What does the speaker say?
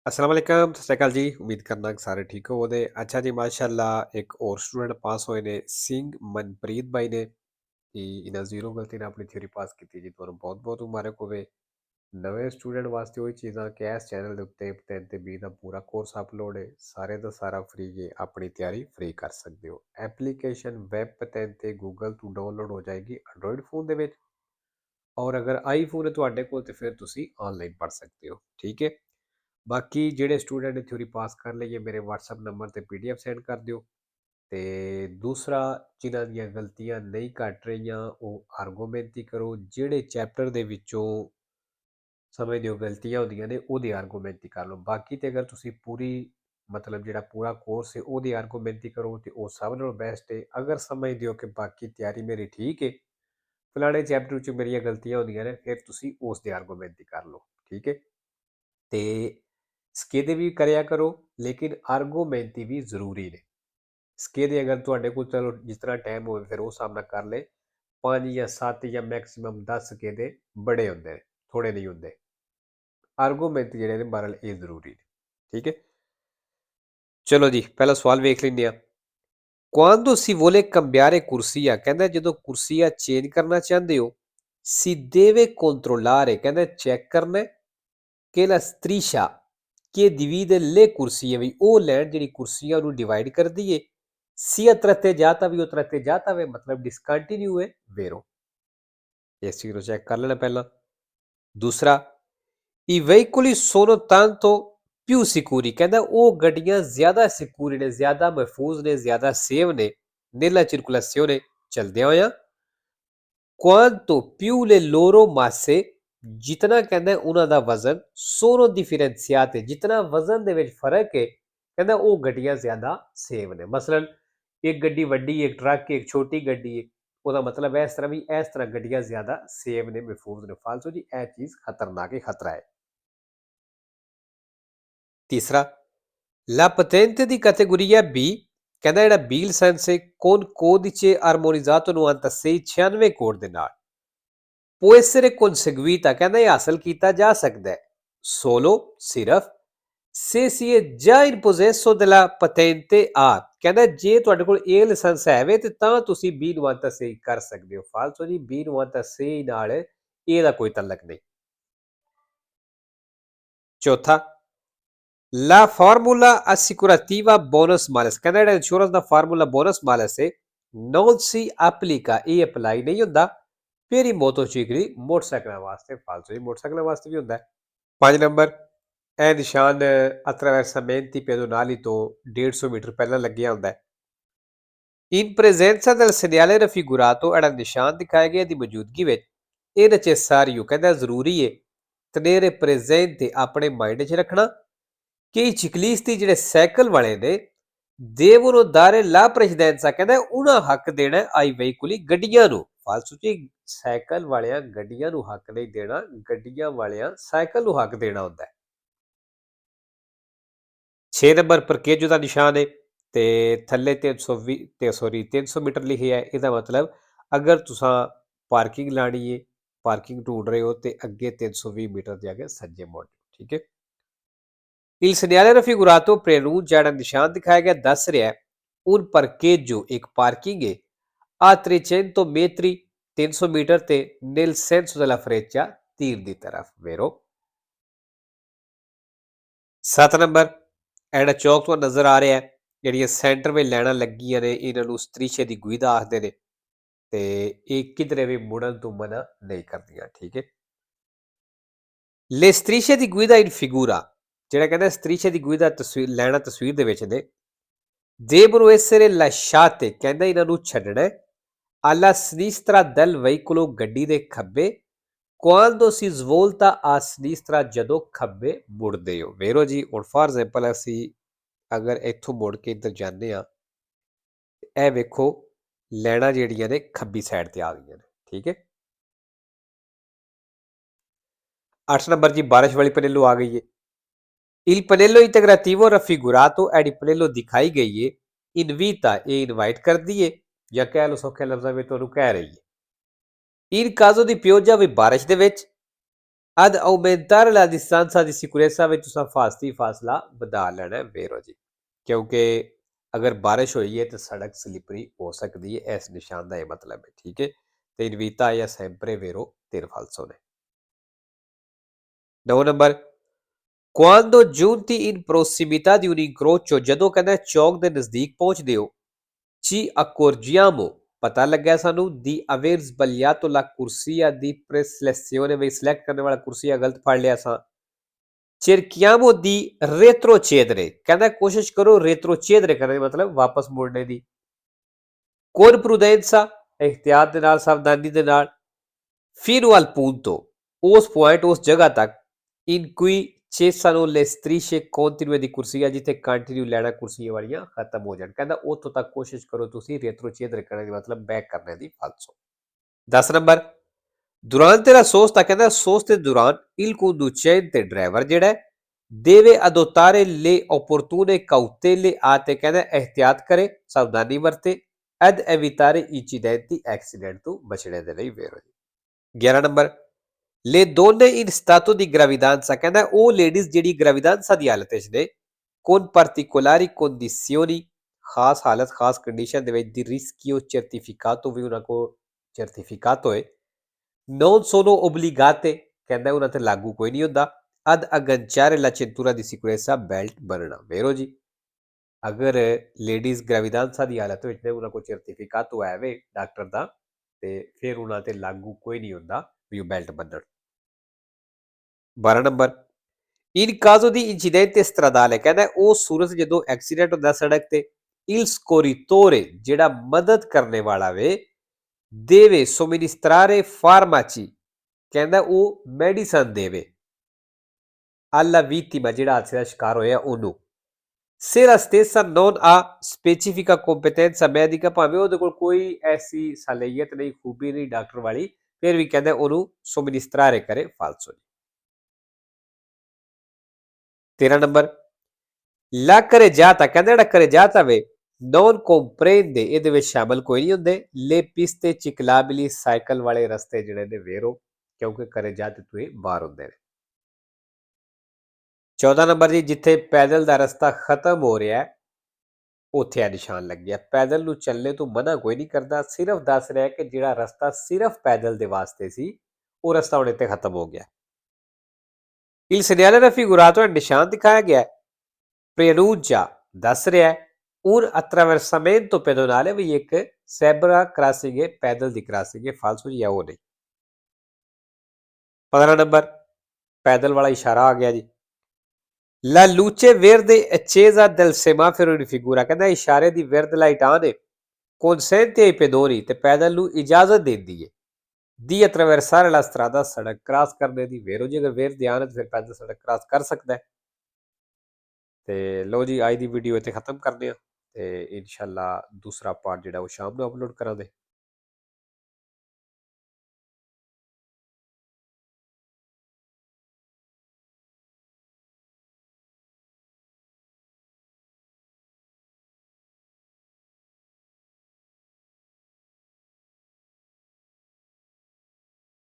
अस्सलाम वालेकुम सत श्री अकाल जी। उम्मीद करना कि सारे ठीक हो दे। अच्छा जी, माशाल्लाह एक और स्टूडेंट पास होए ने सिंह मनप्रीत भाई ने कि इन्हें जीरो गलती ने अपनी थ्योरी पास की जी। ਤੁਹਾਨੂੰ ਬਹੁਤ ਬਹੁਤ ਮੁਬਾਰਕ ਹੋਵੇ। ਨਵੇਂ ਸਟੂਡੈਂਟ ਵਾਸਤੇ ਉਹੀ ਚੀਜ਼ਾਂ ਕਿ ਇਸ ਚੈਨਲ ਦੇ ਉੱਤੇ 3 ਤੇ 20 ਦਾ ਪੂਰਾ ਕੋਰਸ ਅਪਲੋਡ ਹੈ। ਸਾਰੇ ਦਾ ਸਾਰਾ ਫ੍ਰੀ ਹੈ, ਆਪਣੀ ਤਿਆਰੀ ਫ੍ਰੀ ਕਰ ਸਕਦੇ ਹੋ। ਐਪਲੀਕੇਸ਼ਨ ਵੈਬ 3 ਤੇ ਗੂਗਲ ਤੋਂ ਡਾਊਨਲੋਡ ਹੋ ਜਾਏਗੀ ਐਂਡਰੋਇਡ ਫੋਨ ਦੇ ਵਿੱਚ। ਔਰ ਅਗਰ ਆਈਫੋਨ ਹੈ ਤੁਹਾਡੇ ਕੋਲ ਤੇ ਫਿਰ ਤੁਸੀਂ ਆਨਲਾਈਨ ਪੜ੍ਹ ਸਕਦੇ ਹੋ। ਠੀਕ ਹੈ। ਬਾਕੀ ਜਿਹੜੇ ਸਟੂਡੈਂਟ ਨੇ ਥਿਊਰੀ ਪਾਸ ਕਰ ਲਈ ਹੈ ਮੇਰੇ WhatsApp ਨੰਬਰ ਤੇ PDF ਸੈਂਡ ਕਰ ਦਿਓ। ਤੇ ਦੂਸਰਾ, ਜਿਨ੍ਹਾਂ ਦੀਆਂ ਗਲਤੀਆਂ ਨਹੀਂ ਘਟ ਰਹੀਆਂ ਉਹ ਆਰਗੂਮੈਂਟ ਹੀ ਕਰੋ। ਜਿਹੜੇ ਚੈਪਟਰ ਦੇ ਵਿੱਚੋਂ ਸਮਝਦੇ ਹੋ ਗਲਤੀਆਂ ਹੁੰਦੀਆਂ ਨੇ ਉਹਦੀ ਆਰਗੂਮੈਂਟ ਹੀ ਕਰ ਲਓ। ਬਾਕੀ ਤੇ ਅਗਰ ਤੁਸੀਂ ਪੂਰੀ ਮਤਲਬ ਜਿਹੜਾ ਪੂਰਾ ਕੋਰਸ ਹੈ ਉਹਦੀ ਆਰਗੂਮੈਂਟ ਹੀ ਕਰੋ ਤੇ ਉਹ ਸਭ ਨਾਲੋਂ ਬੈਸਟ ਹੈ। ਅਗਰ ਸਮਝਦੇ ਹੋ ਕਿ ਬਾਕੀ ਤਿਆਰੀ ਮੇਰੀ ਠੀਕ ਹੈ, ਫਲਾਣੇ ਚੈਪਟਰ 'ਚ ਮੇਰੀਆਂ ਗਲਤੀਆਂ ਹੁੰਦੀਆਂ ਨੇ, ਫਿਰ ਤੁਸੀਂ ਉਸ ਦੀ ਆਰਗੂਮੈਂਟ ਹੀ ਕਰ ਲਓ। ਠੀਕ ਹੈ। ਤੇ ਸਕੇਦੇ ਵੀ ਕਰਿਆ ਕਰੋ, ਲੇਕਿਨ ਆਰਗੂਮੈਂਟੀ ਵੀ ਜ਼ਰੂਰੀ ਨੇ। ਸਕੇਦੇ ਅਗਰ ਤੁਹਾਡੇ ਕੋਲ ਚਲੋ ਜਿਸ ਤਰ੍ਹਾਂ ਟਾਈਮ ਹੋਵੇ ਫਿਰ ਉਸ ਹਿਸਾਬ ਨਾਲ ਕਰ ਲੈ। 5 ਜਾਂ 7 ਜਾਂ ਮੈਕਸਿਮਮ 10 ਸਕੇਦੇ ਬੜੇ ਹੁੰਦੇ ਨੇ, ਥੋੜੇ ਨਹੀਂ ਹੁੰਦੇ। ਆਰਗੂਮੈਂਟ ਜਿਹੜੇ ਨੇ ਬਹਰਹਾਲ ਇਹ ਜ਼ਰੂਰੀ ਨੇ। ਠੀਕ ਹੈ। ਚਲੋ ਜੀ, ਪਹਿਲਾ ਸਵਾਲ ਵੇਖ ਲੈਂਦੇ ਆ। Quando si vuole cambiare corsia, ਕਹਿੰਦਾ ਜਦੋਂ ਕੁਰਸੀਆ ਚੇਂਜ ਕਰਨਾ ਚਾਹੁੰਦੇ ਹੋ, si deve controllare, ਕਹਿੰਦਾ ਚੈੱਕ ਕਰਨਾ ਕਿ la striscia che divide le corsie, ਵੀ ਉਹ ਲਾਈਨ ਜਿਹੜੀ ਕੁਰਸੀਆਂ ਨੂੰ ਡਿਵਾਈਡ ਕਰਦੀ ਏ, sia tratteggiata ਵੀ ਉਹ tratteggiata ਵੇ, ਮਤਲਬ ਡਿਸਕੰਟੀਨਿਊ ਹੈ vero। ਇਸ ਚੀਜ਼ ਨੂੰ ਚੈੱਕ ਕਰ ਲੈਣਾ ਪਹਿਲਾਂ। ਦੂਸਰਾ, i veicoli sono tanto più sicuri, ਕਹਿੰਦਾ ਉਹ ਗੱਡੀਆਂ ਜ਼ਿਆਦਾ ਸਿਕੂਰ ਨੇ, ਜ਼ਿਆਦਾ ਮਹਿਫੂਜ਼ ਨੇ, ਜ਼ਿਆਦਾ ਸੇਵ ਨੇ nella circolazione ਚਲਦਿਆਂ ਹੋਇਆਂ। quanto più le loro masse, ਜਿਤਨਾ ਕਹਿੰਦਾ ਉਹਨਾਂ ਦਾ ਵਜ਼ਨ sono differenziate, ਜਿਤਨਾ ਵਜ਼ਨ ਦੇ ਵਿੱਚ ਫਰਕ ਹੈ ਕਹਿੰਦਾ ਉਹ ਗੱਡੀਆਂ ਜ਼ਿਆਦਾ ਸੇਵ ਨੇ। ਮਸਲਨ ਇੱਕ ਗੱਡੀ ਵੱਡੀ, ਇੱਕ ਟਰੱਕ, ਇੱਕ ਛੋਟੀ ਗੱਡੀ ਹੈ, ਉਹਦਾ ਮਤਲਬ ਇਸ ਤਰ੍ਹਾਂ ਵੀ ਇਸ ਤਰ੍ਹਾਂ ਗੱਡੀਆਂ ਜ਼ਿਆਦਾ ਸੇਵ ਨੇ, ਮਹਿਫੂਜ਼ ਨੇ। ਫਾਲਤੂ ਜੀ ਇਹ ਚੀਜ਼ ਖਤਰਨਾਕ ਹੈ, ਖਤਰਾ ਹੈ। ਤੀਸਰਾ, la patente di categoria B, ਕਹਿੰਦਾ ਜਿਹੜਾ B ਲਾਇਸੈਂਸ ਹੈ con codice armonizzato 9696 ਕੋਡ ਦੇ ਨਾਲ può essere conseguita, ਕਹਿੰਦਾ ਇਹ ਹਾਸਲ ਕੀਤਾ ਜਾ ਸਕਦਾ ਹੈ solo ਸਿਰਫ se si è già in possesso della patente A, ਕਹਿੰਦਾ ਜੇ ਤੁਹਾਡੇ ਕੋਲ A ਲਾਇਸੈਂਸ ਹੈ ਤੇ ਤਾਂ ਤੁਸੀਂ B ਨੂੰ ਸਹੀ ਕਰ ਸਕਦੇ ਹੋ। ਫਾਲਤੂ ਜੀ B ਨੂੰ ਸਹੀ ਨਾਲ A ਦਾ ਕੋਈ ਤਲਕ ਨਹੀਂ। ਚੌਥਾ, La formula assicurativa bonus malus, ਕਹਿੰਦਾ ਜਿਹੜਾ ਇੰਸ਼ੋਰੈਂਸ ਦਾ ਫਾਰਮੂਲਾ ਬੋਨਸ ਮਾਲਸ ਹੈ non si applica, ਇਹ ਅਪਲਾਈ ਨਹੀਂ ਹੁੰਦਾ per i motocicli, ਮੋਟਰਸਾਈਕਲਾਂ ਵਾਸਤੇ। ਫਾਲਤੂ ਜੀ ਮੋਟਰਸਾਈਕਲਾਂ ਵਾਸਤੇ ਵੀ ਹੁੰਦਾ ਹੈ। 5 ਨੰਬਰ, ਇਹ ਨਿਸ਼ਾਨ attraversamenti pedonali ਤੋਂ 150 ਮੀਟਰ ਪਹਿਲਾਂ ਲੱਗਿਆ ਹੁੰਦਾ ਹੈ। In presenza del segnale raffigurato, ਜਿਹੜਾ ਨਿਸ਼ਾਨ ਦਿਖਾਇਆ ਗਿਆ ਦੀ ਮੌਜੂਦਗੀ ਵਿੱਚ ਇਹ necessario, ਕਹਿੰਦਾ ਜ਼ਰੂਰੀ ਹੈ tenere presente, ਆਪਣੇ ਮਾਈਂਡ 'ਚ ਰੱਖਣਾ ਕਿ i ciclisti ਜਿਹੜੇ ਸਾਈਕਲ ਵਾਲੇ ਨੇ devono dare la precedenza, ਕਹਿੰਦਾ ਉਹਨਾਂ ਹੱਕ ਦੇਣਾ ai veicoli, ਗੱਡੀਆਂ ਨੂੰ। ਫਾਲਤੂ ਜੀ ਸਾਈਕਲ ਵਾਲਿਆਂ ਗੱਡੀਆਂ ਨੂੰ ਹੱਕ ਨਹੀਂ ਦੇਣਾ, ਗੱਡੀਆਂ ਵਾਲਿਆਂ ਸਾਈਕਲ ਨੂੰ ਹੱਕ ਦੇਣਾ ਹੁੰਦਾ ਹੈ। 6 ਨੰਬਰ, ਪਰਕੇਜੋ ਦਾ ਨਿਸ਼ਾਨ ਹੈ ਤੇ ਥੱਲੇ 300 ਮੀਟਰ ਲਿਖਿਆ ਹੈ। ਇਹਦਾ ਮਤਲਬ ਅਗਰ ਤੁਸੀਂ ਪਾਰਕਿੰਗ ਲਾਣੀ ਹੈ, ਪਾਰਕਿੰਗ ਢੂੰਡ ਰਹੇ ਹੋ ਤੇ ਅੱਗੇ 320 ਮੀਟਰ ਜਾ ਕੇ ਸੱਜੇ ਮੋੜ। ਠੀਕ ਹੈ। Il segnale raffigurato preannuncia, ਜਿਹੜਾ ਨਿਸ਼ਾਨ ਦਿਖਾਇਆ ਗਿਆ ਦੱਸ ਰਿਹਾ ਹੈ un parcheggio, ਇੱਕ ਪਾਰਕਿੰਗ ਹੈ a 300 metri, 300 ਮੀਟਰ ਤੇ nel senso della freccia, ਤੀਰ ਦੀ ਤਰਫ vero। 7 ਨੰਬਰ, ਜਿਹੜਾ ਚੌਕ ਤੋਂ ਨਜ਼ਰ ਆ ਰਿਹਾ ਹੈ ਜਿਹੜੀਆਂ ਸੈਂਟਰ ਵਿੱਚ ਲਾਈਨਾਂ ਲੱਗੀਆਂ ਨੇ ਇਹਨਾਂ ਨੂੰ strisce di guida ਆਖਦੇ ਨੇ ਤੇ ਇਹ ਕਿਧਰੇ ਵੀ ਮੁੜਨ ਤੋਂ ਮਨਾ ਨਹੀਂ ਕਰਦੀਆਂ। ਠੀਕ ਹੈ। Le strisce di guida in figura, ਜਿਹੜਾ ਕਹਿੰਦਾ strisce di guida ਤਸਵੀਰ ਲਾਈਨਾਂ ਤਸਵੀਰ ਦੇ ਵਿੱਚ ਨੇ devono essere lasciate, ਕਹਿੰਦਾ ਇਹਨਾਂ ਨੂੰ ਛੱਡਣਾ alla sinistra del veicolo, ਗੱਡੀ ਦੇ ਖੱਬੇ quando si svolta a sinistra, ਜਦੋਂ ਖੱਬੇ ਮੁੜਦੇ ਹੋ। ਵੇਰੋ ਜੀ ਹੁਣ ਫਾਰ ਐਗਜ਼ਾਮਪਲ ਅਸੀਂ ਅਗਰ ਇੱਥੋਂ ਮੁੜ ਕੇ ਇੱਧਰ ਜਾਂਦੇ ਹਾਂ, ਇਹ ਵੇਖੋ ਲਾਈਨਾਂ ਜਿਹੜੀਆਂ ਨੇ ਖੱਬੀ ਸਾਈਡ ਤੇ ਆ ਗਈਆਂ ਨੇ। ਠੀਕ ਹੈ। 8 ਨੰਬਰ ਜੀ, ਬਾਰਿਸ਼ ਵਾਲੀ ਪਨੇਲੋ ਆ ਗਈ ਹੈ। Il pannello integrativo raffigurato, ਐਡੀ ਪਨੇਲੋ ਦਿਖਾਈ ਗਈ ਹੈ in vita, ਇਹ ਇਨਵਾਈਟ ਕਰਦੀ ਹੈ ਜਾਂ ਕਹਿ ਲਓ ਸੌਖੇ ਲਫ਼ਜ਼ਾਂ ਵਿੱਚ ਤੁਹਾਨੂੰ ਕਹਿ ਰਹੀ ਹੈ in caso di pioggia, ਵੀ ਬਾਰਿਸ਼ ਦੇ ਵਿੱਚ ad aumentare la distanza di sicurezza ਵਿੱਚ ਤੁਸੀਂ ਫਾਸਲਾ ਵਧਾ ਲੈਣਾ ਹੈ ਵੇਰੋ ਜੀ ਕਿਉਂਕਿ ਅਗਰ ਬਾਰਿਸ਼ ਹੋਈ ਹੈ ਤਾਂ ਸੜਕ ਸਲਿਪਰੀ ਹੋ ਸਕਦੀ ਹੈ ਇਸ ਨਿਸ਼ਾਨ ਦਾ ਇਹ ਮਤਲਬ ਹੈ ਠੀਕ ਹੈ ਤੇ ਇਨਵੀਤਾ ਜਾਂ sempre vero ter falso ਨੇ 9 number quando giunti in prossimità di un incrocio ਜਦੋਂ ਕਹਿੰਦਾ ਚੌਕ ਦੇ ਨਜ਼ਦੀਕ ਪਹੁੰਚਦੇ ਹੋ ci accorgiamo ਪਤਾ ਲੱਗਿਆ ਸਾਨੂੰ di aver sbagliato la corsia di preselezione ਵੀ ਸਿਲੈਕਟ ਕਰਨ ਵਾਲਾ ਕੁਰਸੀਆ ਗਲਤ ਫੜ ਲਿਆ ਸਾਂ cerchiamo di retrocedere ਕਹਿੰਦਾ ਕੋਸ਼ਿਸ਼ ਕਰੋ retrocedere ਕਰਨ ਦਾ ਮਤਲਬ ਵਾਪਸ ਮੁੜਨੇ ਦੀ con prudenza ehtiyat ਦੇ ਨਾਲ ਸਾਵਧਾਨੀ ਦੇ ਨਾਲ fino al punto ਉਸ ਪੁਆਇੰਟ ਉਸ ਜਗ੍ਹਾ ਤੱਕ in cui cessano le strisce continue ਦੀ ਕੁਰਸੀਆਂ ਜਿੱਥੇ ਕੰਟੀਨਿਊ ਲੈਣਾ ਕੁਰਸੀਆਂ ਵਾਲੀਆਂ ਖਤਮ ਹੋ ਜਾਣ ਕਹਿੰਦਾ ਉੱਥੋਂ ਤੱਕ ਕੋਸ਼ਿਸ਼ ਕਰੋ ਤੁਸੀਂ retrocedere ਕਰਨ ਦੀ ਮਤਲਬ ਬੈਕ ਕਰਨੇ ਦੀ falso 10 number durante la sosta ਕਹਿੰਦਾ sosta ਦੇ ਦੌਰਾਨ il conducente ਡਰਾਈਵਰ ਜਿਹੜਾ ਹੈ deve adottare le opportune cautele ਆ ਤੇ ਕਹਿੰਦਾ ehtiyat ਕਰੇ ਸਾਵਧਾਨੀ ਵਰਤੇ ed evitare incidenti accident ਤੋਂ ਬਚਣੇ ਦੇ ਲਈ ਵੇਰੋ 11 number le donne in stato di gravidanza ਕਹਿੰਦਾ ਉਹ ਲੇਡੀਜ਼ ਜਿਹੜੀ ਗ੍ਰੈਵਿਡਾਂਸਾ ਦੀ ਹਾਲਤ ਵਿੱਚ ਨੇ con particolari condizioni ਖਾਸ ਹਾਲਤ ਖਾਸ ਕੰਡੀਸ਼ਨ ਦੇ ਵਿੱਚ ਦੀ rischio certificato ਵੀ ਉਹਨਾਂ ਕੋਲ certificato ਹੈ non sono obbligate ਕਹਿੰਦਾ ਉਹਨਾਂ ਤੇ ਲਾਗੂ ਕੋਈ ਨਹੀਂ ਹੁੰਦਾ ad agganciare la cintura di sicurezza belt ਬੰਨਣਾ ਵੇਰੋ ਜੀ ਅਗਰ ਲੇਡੀਜ਼ ਗ੍ਰੈਵਿਡਾਂਸਾ ਦੀ ਹਾਲਤ ਵਿੱਚ ਨੇ ਉਹਨਾਂ ਕੋਲ certificato ਹੈ ਵੇ ਡਾਕਟਰ ਦਾ ਤੇ ਫਿਰ ਉਹਨਾਂ ਤੇ ਲਾਗੂ ਕੋਈ ਨਹੀਂ ਹੁੰਦਾ ਵੀ ਉਹ ਬੈਲਟ ਬੰਨਣ 12 number in caso di incidente stradale ਕਹਿੰਦਾ ਉਹ ਸੂਰਤ ਜਦੋਂ ਐਕਸੀਡੈਂਟ ਹੁੰਦਾ ਸੜਕ ਤੇ il scorritore ਜਿਹੜਾ ਮਦਦ ਕਰਨੇ ਵਾਲਾ ਵੇ deve somministrare farmaci ਕਹਿੰਦਾ ਉਹ ਮੈਡੀਸਨ ਦੇਵੇ alla vittima ਜਿਹੜਾ ਹਾਦਸੇ ਦਾ ਸ਼ਿਕਾਰ ਹੋਇਆ ਉਹਨੂੰ se la stessa non ha specifica competenza medica ਭਾਵੇਂ ਉਹਦੇ ਕੋਲ ਕੋਈ ਐਸੀ ਸਲਾਹੀਅਤ ਨਹੀਂ ਖੂਬੀ ਨਹੀਂ ਡਾਕਟਰ ਵਾਲੀ ਫਿਰ ਵੀ ਕਹਿੰਦਾ ਉਹਨੂੰ somministrare ਕਰੇ falso 13 ਨੰਬਰ la carreggiata ਕਹਿੰਦਾ ਜਿਹੜਾ carreggiata ਵੇ non comprende ਇਹਦੇ ਵਿੱਚ ਸ਼ਾਮਲ ਕੋਈ ਨਹੀਂ ਹੁੰਦੇ le piste ciclabili ਸਾਈਕਲ ਵਾਲੇ ਰਸਤੇ ਜਿਹੜੇ ਨੇ ਵੇਰੋ ਕਿਉਂਕਿ carreggiate ਤੋਂ ਇਹ ਬਾਹਰ ਹੁੰਦੇ ਨੇ 14 ਨੰਬਰ ਜੀ ਜਿੱਥੇ ਪੈਦਲ ਦਾ ਰਸਤਾ ਖਤਮ ਹੋ ਰਿਹਾ ਉੱਥੇ ਆ ਨਿਸ਼ਾਨ ਲੱਗਿਆ ਪੈਦਲ ਨੂੰ ਚੱਲਣੇ ਤੋਂ ਮਨਾ ਕੋਈ ਨਹੀਂ ਕਰਦਾ ਸਿਰਫ ਦੱਸ ਰਿਹਾ ਕਿ ਜਿਹੜਾ ਰਸਤਾ ਸਿਰਫ ਪੈਦਲ ਦੇ ਵਾਸਤੇ ਸੀ ਉਹ ਰਸਤਾ ਹੁਣ ਇੱਥੇ ਖਤਮ ਹੋ ਗਿਆ il segnale raffigurato ਨਿਸ਼ਾਨ ਦਿਖਾਇਆ ਗਿਆ preannuncia ਦੱਸ ਰਿਹਾ un attraversamento pedonale ਵੀ ਇੱਕ zebra crossing ਹੈ ਪੈਦਲ ਦੀ crossing ਹੈ falso ਜੀ ਹੈ ਉਹ ਨਹੀਂ 15 ਨੰਬਰ ਪੈਦਲ ਵਾਲਾ ਇਸ਼ਾਰਾ ਆ ਗਿਆ ਜੀ La luce verde accesa del semaforo in figura ਕਹਿੰਦਾ ਇਸ਼ਾਰੇ ਦੀ ਵਰਦ ਲਾਈਟ ਆਨ ਹੈ consente ai pedoni ਤੇ ਪੈਦਲ ਨੂੰ ਇਜਾਜ਼ਤ ਦਿੰਦੀ ਹੈ di attraversare la strada ਸੜਕ ਕ੍ਰਾਸ ਕਰਨੇ ਦੀ ਵੇਰੋ ਜੀ ਅਗਰ ਵੇਰ ਧਿਆਨ ਹੈ ਤਾਂ ਫਿਰ ਪੈਦਲ ਸੜਕ ਕ੍ਰਾਸ ਕਰ ਸਕਦਾ ਹੈ ਤੇ ਲੋ ਜੀ ਅੱਜ ਦੀ ਵੀਡੀਓ ਇੱਥੇ ਖਤਮ ਕਰਦੇ ਆ ਤੇ ਇਨਸ਼ਾਅੱਲਾ ਦੂਸਰਾ ਪਾਰਟ ਜਿਹੜਾ ਉਹ ਸ਼ਾਮ ਨੂੰ ਅਪਲੋਡ ਕਰਾਂਗੇ